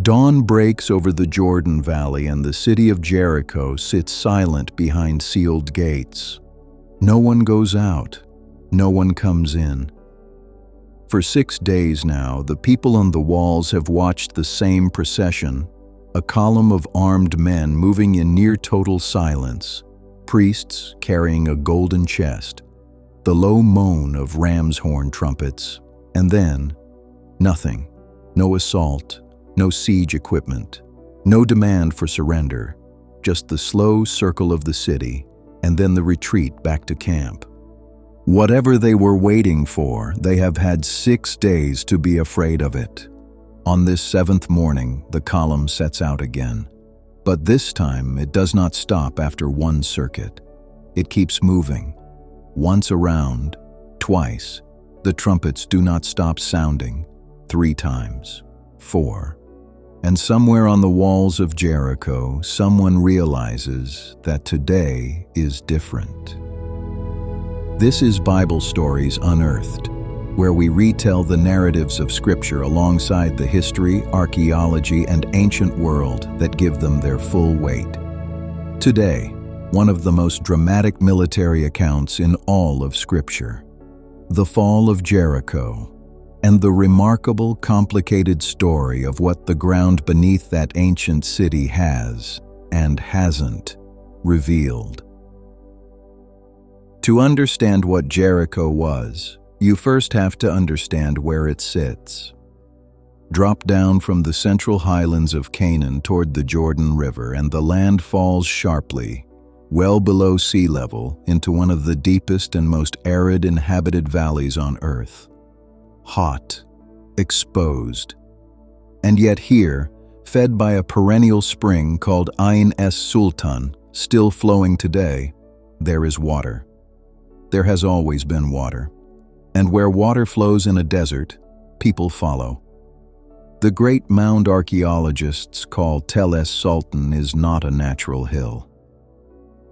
Dawn breaks over the Jordan Valley and the city of Jericho sits silent behind sealed gates. No one goes out. No one comes in. For 6 days now, the people on the walls have watched the same procession, a column of armed men moving in near total silence, priests carrying a golden chest, the low moan of ram's horn trumpets, and then nothing. No assault, no siege equipment, no demand for surrender, just the slow circle of the city, and then the retreat back to camp. Whatever they were waiting for, they have had 6 days to be afraid of it. On this 7th morning, the column sets out again. But this time, it does not stop after one circuit. It keeps moving. Once around, twice. The trumpets do not stop sounding. 3 times. 4. And somewhere on the walls of Jericho, someone realizes that today is different. This is Bible Stories Unearthed, where we retell the narratives of Scripture alongside the history, archaeology, and ancient world that give them their full weight. Today, one of the most dramatic military accounts in all of Scripture, the fall of Jericho, and the remarkable, complicated story of what the ground beneath that ancient city has, and hasn't, revealed. To understand what Jericho was, you first have to understand where it sits. Drop down from the central highlands of Canaan toward the Jordan River, and the land falls sharply, well below sea level, into one of the deepest and most arid inhabited valleys on earth. Hot, exposed. And yet here, fed by a perennial spring called es-Sultan, still flowing today, there is water. There has always been water. And where water flows in a desert, people follow. The great mound archaeologists call Tel es-Sultan is not a natural hill.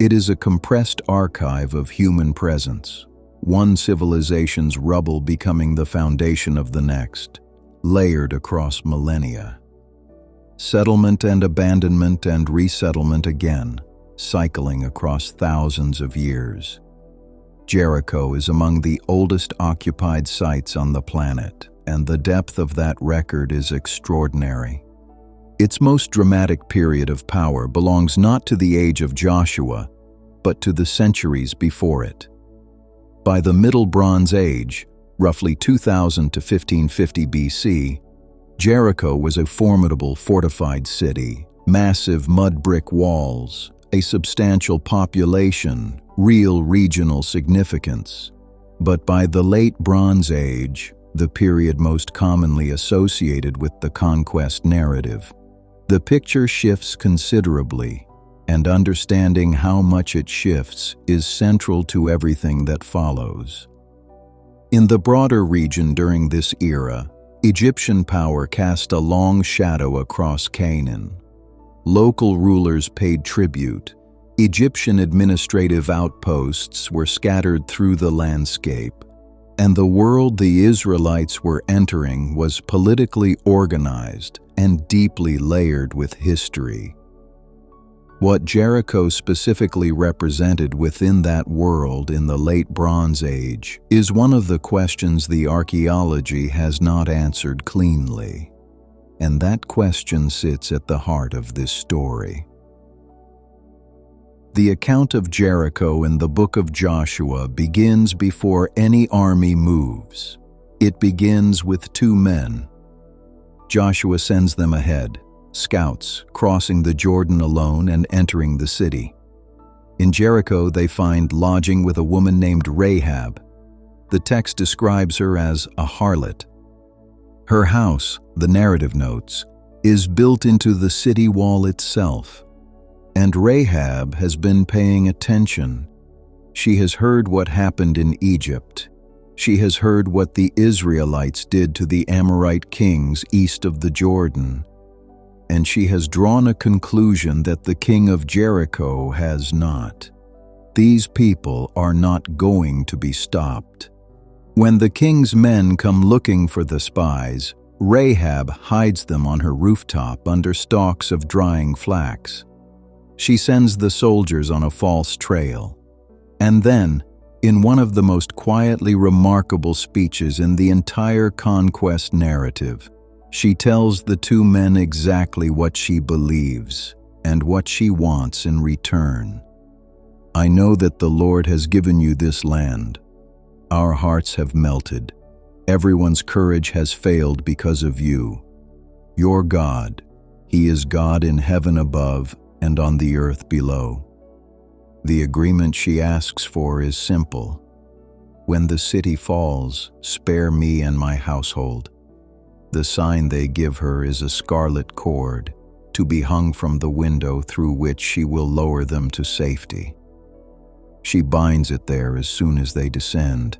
It is a compressed archive of human presence, one civilization's rubble becoming the foundation of the next, layered across millennia. Settlement and abandonment and resettlement again, cycling across thousands of years. Jericho is among the oldest occupied sites on the planet, and the depth of that record is extraordinary. Its most dramatic period of power belongs not to the age of Joshua, but to the centuries before it. By the Middle Bronze Age, roughly 2000 to 1550 BC, Jericho was a formidable fortified city, massive mud brick walls, a substantial population, real regional significance. But by the late Bronze Age, the period most commonly associated with the Conquest narrative, the picture shifts considerably, and understanding how much it shifts is central to everything that follows. In the broader region during this era, Egyptian power cast a long shadow across Canaan. Local rulers paid tribute. Egyptian administrative outposts were scattered through the landscape, and the world the Israelites were entering was politically organized and deeply layered with history. What Jericho specifically represented within that world in the late Bronze Age is one of the questions the archaeology has not answered cleanly, and that question sits at the heart of this story. The account of Jericho in the book of Joshua begins before any army moves. It begins with 2 men. Joshua sends them ahead, scouts crossing the Jordan alone and entering the city. In Jericho, they find lodging with a woman named Rahab. The text describes her as a harlot. Her house, the narrative notes, is built into the city wall itself. And Rahab has been paying attention. She has heard what happened in Egypt. She has heard what the Israelites did to the Amorite kings east of the Jordan. And she has drawn a conclusion that the king of Jericho has not. These people are not going to be stopped. When the king's men come looking for the spies, Rahab hides them on her rooftop under stalks of drying flax. She sends the soldiers on a false trail. And then, in one of the most quietly remarkable speeches in the entire Conquest narrative, she tells the two men exactly what she believes and what she wants in return. "I know that the Lord has given you this land. Our hearts have melted. Everyone's courage has failed because of you. Your God, He is God in heaven above and on the earth below." The agreement she asks for is simple. "When the city falls, spare me and my household." The sign they give her is a scarlet cord, to be hung from the window through which she will lower them to safety. She binds it there as soon as they descend,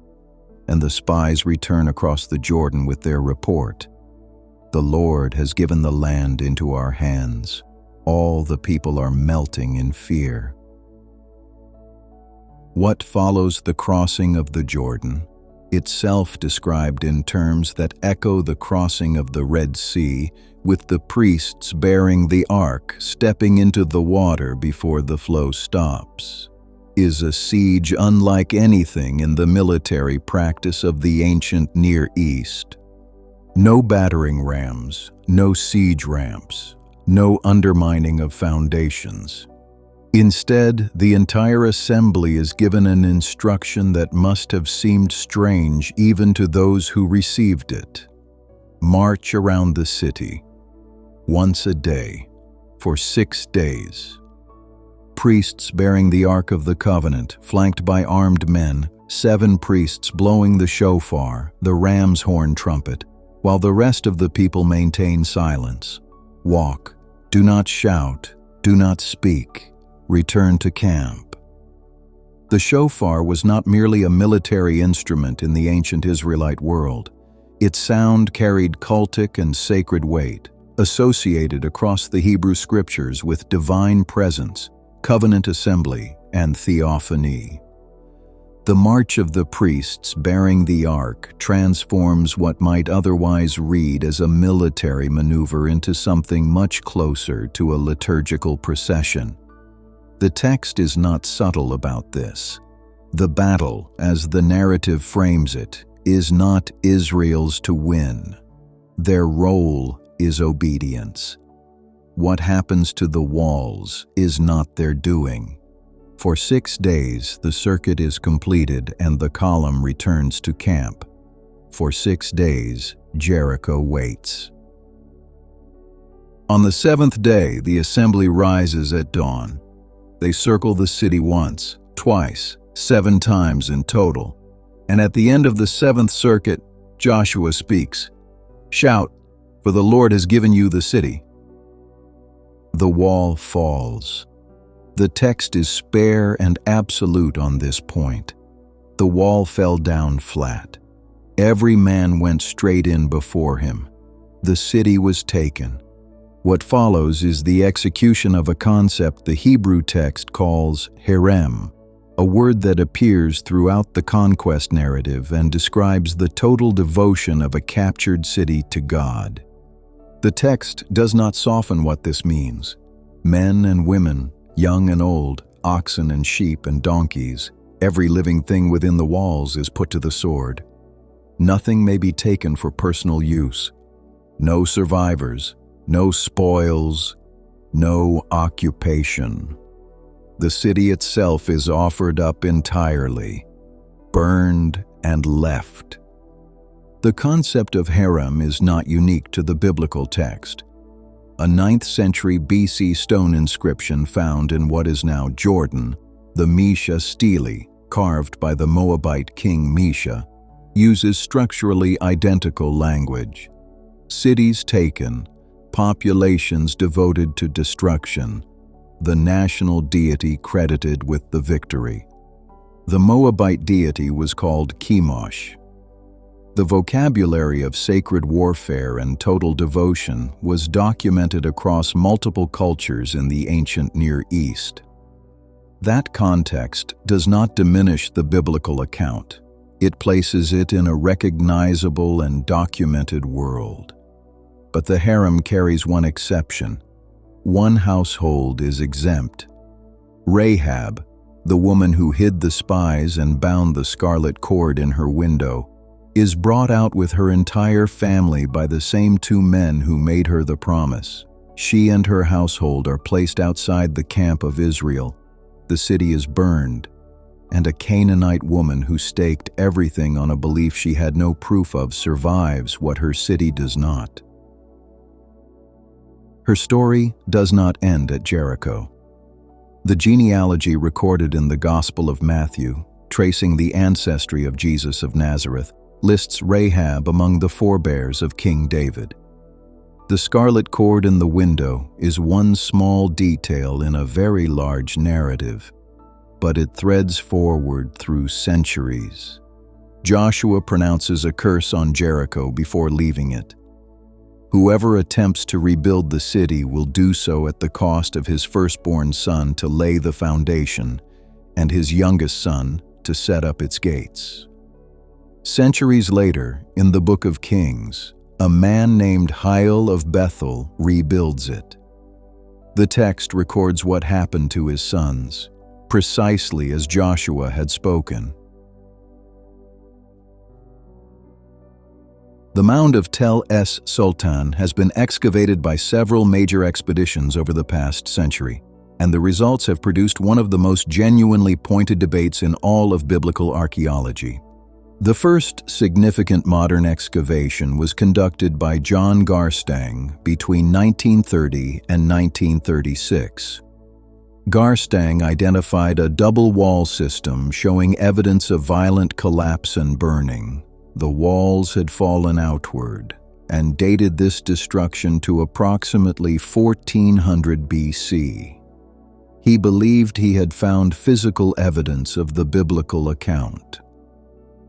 and the spies return across the Jordan with their report. "The Lord has given the land into our hands. All the people are melting in fear." What follows the crossing of the Jordan, itself described in terms that echo the crossing of the Red Sea, with the priests bearing the ark stepping into the water before the flow stops, is a siege unlike anything in the military practice of the ancient Near East. No battering rams, no siege ramps, no undermining of foundations. Instead, the entire assembly is given an instruction that must have seemed strange even to those who received it. March around the city, once a day, for 6 days. Priests bearing the Ark of the Covenant, flanked by armed men, 7 priests blowing the shofar, the ram's horn trumpet, while the rest of the people maintain silence. Walk, do not shout, do not speak. Return to camp. The shofar was not merely a military instrument in the ancient Israelite world. Its sound carried cultic and sacred weight, associated across the Hebrew scriptures with divine presence, covenant assembly, and theophany. The march of the priests bearing the ark transforms what might otherwise read as a military maneuver into something much closer to a liturgical procession. The text is not subtle about this. The battle, as the narrative frames it, is not Israel's to win. Their role is obedience. What happens to the walls is not their doing. For 6 days, the circuit is completed and the column returns to camp. For 6 days, Jericho waits. On the 7th day, the assembly rises at dawn. They circle the city once, twice, 7 times in total. And at the end of the 7th circuit, Joshua speaks, "Shout, for the Lord has given you the city." The wall falls. The text is spare and absolute on this point. The wall fell down flat. Every man went straight in before him. The city was taken. What follows is the execution of a concept the Hebrew text calls herem, a word that appears throughout the conquest narrative and describes the total devotion of a captured city to God. The text does not soften what this means. Men and women, young and old, oxen and sheep and donkeys, every living thing within the walls is put to the sword. Nothing may be taken for personal use. No survivors, no spoils, no occupation. The city itself is offered up entirely, burned and left. The concept of herem is not unique to the biblical text. A 9th century BC stone inscription found in what is now Jordan, the Mesha stele, carved by the Moabite king Mesha, uses structurally identical language. Cities taken, populations devoted to destruction, the national deity credited with the victory. The Moabite deity was called Chemosh. The vocabulary of sacred warfare and total devotion was documented across multiple cultures in the ancient Near East. That context does not diminish the biblical account. It places it in a recognizable and documented world. But the herem carries one exception. One household is exempt. Rahab, the woman who hid the spies and bound the scarlet cord in her window, is brought out with her entire family by the same two men who made her the promise. She and her household are placed outside the camp of Israel. The city is burned, and a Canaanite woman who staked everything on a belief she had no proof of survives what her city does not. Her story does not end at Jericho. The genealogy recorded in the Gospel of Matthew, tracing the ancestry of Jesus of Nazareth, lists Rahab among the forebears of King David. The scarlet cord in the window is one small detail in a very large narrative, but it threads forward through centuries. Joshua pronounces a curse on Jericho before leaving it. Whoever attempts to rebuild the city will do so at the cost of his firstborn son to lay the foundation, and his youngest son to set up its gates. Centuries later, in the Book of Kings, a man named Hiel of Bethel rebuilds it. The text records what happened to his sons, precisely as Joshua had spoken. The mound of Tel es-Sultan has been excavated by several major expeditions over the past century, and the results have produced one of the most genuinely pointed debates in all of biblical archaeology. The first significant modern excavation was conducted by John Garstang between 1930 and 1936. Garstang identified a double wall system showing evidence of violent collapse and burning. The walls had fallen outward, and dated this destruction to approximately 1400 BC. He believed he had found physical evidence of the biblical account.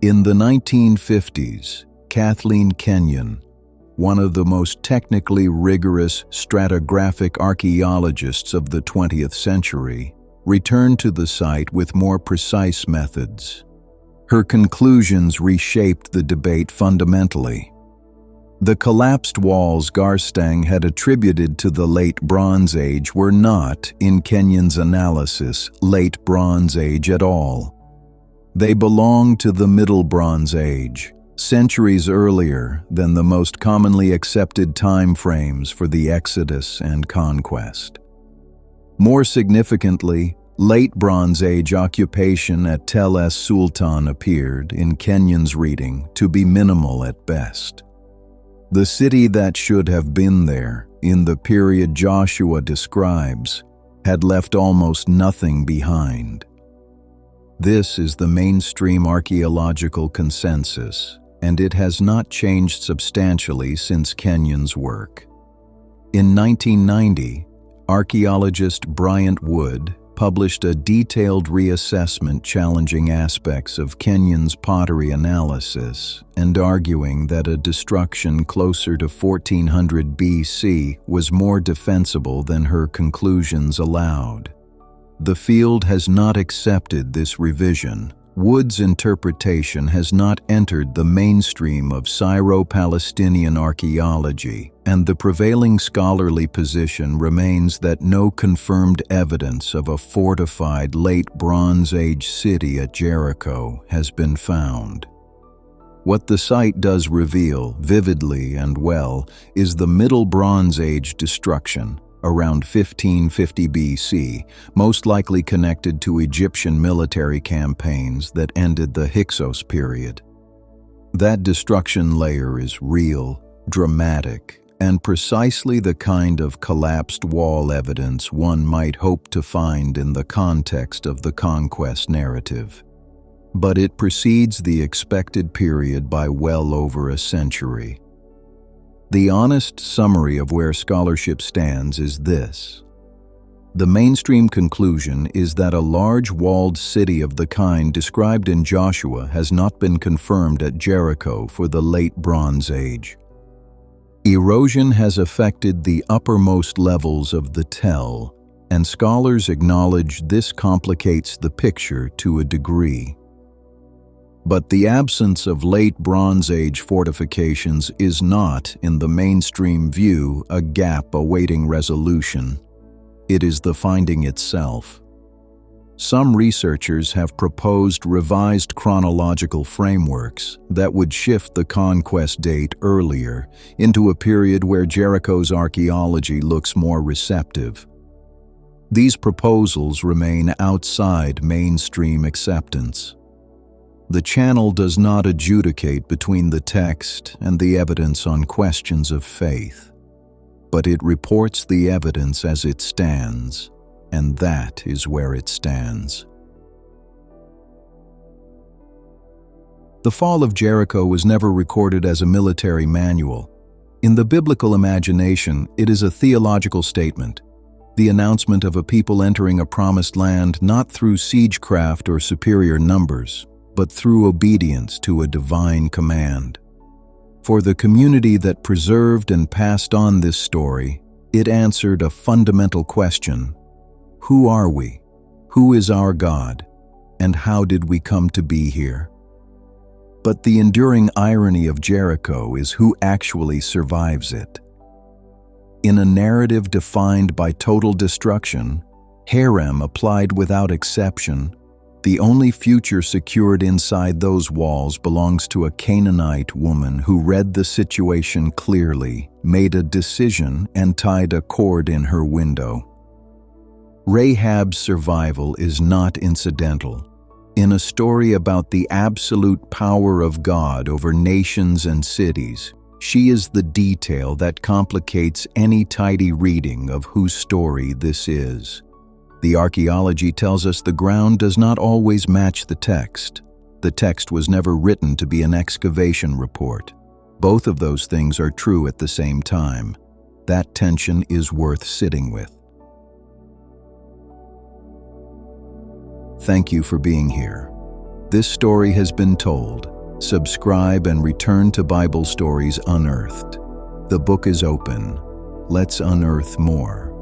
In the 1950s, Kathleen Kenyon, one of the most technically rigorous stratigraphic archaeologists of the 20th century, returned to the site with more precise methods. Her conclusions reshaped the debate fundamentally. The collapsed walls Garstang had attributed to the Late Bronze Age were not, in Kenyon's analysis, Late Bronze Age at all. They belonged to the Middle Bronze Age, centuries earlier than the most commonly accepted time frames for the Exodus and Conquest. More significantly, Late Bronze Age occupation at Tel es-Sultan appeared, in Kenyon's reading, to be minimal at best. The city that should have been there, in the period Joshua describes, had left almost nothing behind. This is the mainstream archaeological consensus, and it has not changed substantially since Kenyon's work. In 1990, archaeologist Bryant Wood published a detailed reassessment challenging aspects of Kenyon's pottery analysis and arguing that a destruction closer to 1400 BC was more defensible than her conclusions allowed. The field has not accepted this revision. Wood's interpretation has not entered the mainstream of Syro-Palestinian archaeology, and the prevailing scholarly position remains that no confirmed evidence of a fortified Late Bronze Age city at Jericho has been found. What the site does reveal, vividly and well, is the Middle Bronze Age destruction, around 1550 BC, most likely connected to Egyptian military campaigns that ended the Hyksos period. That destruction layer is real, dramatic, and precisely the kind of collapsed wall evidence one might hope to find in the context of the Conquest narrative. But it precedes the expected period by well over a century. The honest summary of where scholarship stands is this. The mainstream conclusion is that a large walled city of the kind described in Joshua has not been confirmed at Jericho for the Late Bronze Age. Erosion has affected the uppermost levels of the tell, and scholars acknowledge this complicates the picture to a degree. But the absence of late Bronze Age fortifications is not, in the mainstream view, a gap awaiting resolution. It is the finding itself. Some researchers have proposed revised chronological frameworks that would shift the conquest date earlier into a period where Jericho's archaeology looks more receptive. These proposals remain outside mainstream acceptance. The channel does not adjudicate between the text and the evidence on questions of faith, but it reports the evidence as it stands, and that is where it stands. The fall of Jericho was never recorded as a military manual. In the biblical imagination, it is a theological statement, the announcement of a people entering a promised land not through siegecraft or superior numbers, but through obedience to a divine command. For the community that preserved and passed on this story, it answered a fundamental question: who are we? Who is our God? And how did we come to be here? But the enduring irony of Jericho is who actually survives it. In a narrative defined by total destruction, herem applied without exception, the only future secured inside those walls belongs to a Canaanite woman who read the situation clearly, made a decision, and tied a cord in her window. Rahab's survival is not incidental. In a story about the absolute power of God over nations and cities, she is the detail that complicates any tidy reading of whose story this is. The archaeology tells us the ground does not always match the text. The text was never written to be an excavation report. Both of those things are true at the same time. That tension is worth sitting with. Thank you for being here. This story has been told. Subscribe and return to Bible Stories Unearthed. The book is open. Let's unearth more.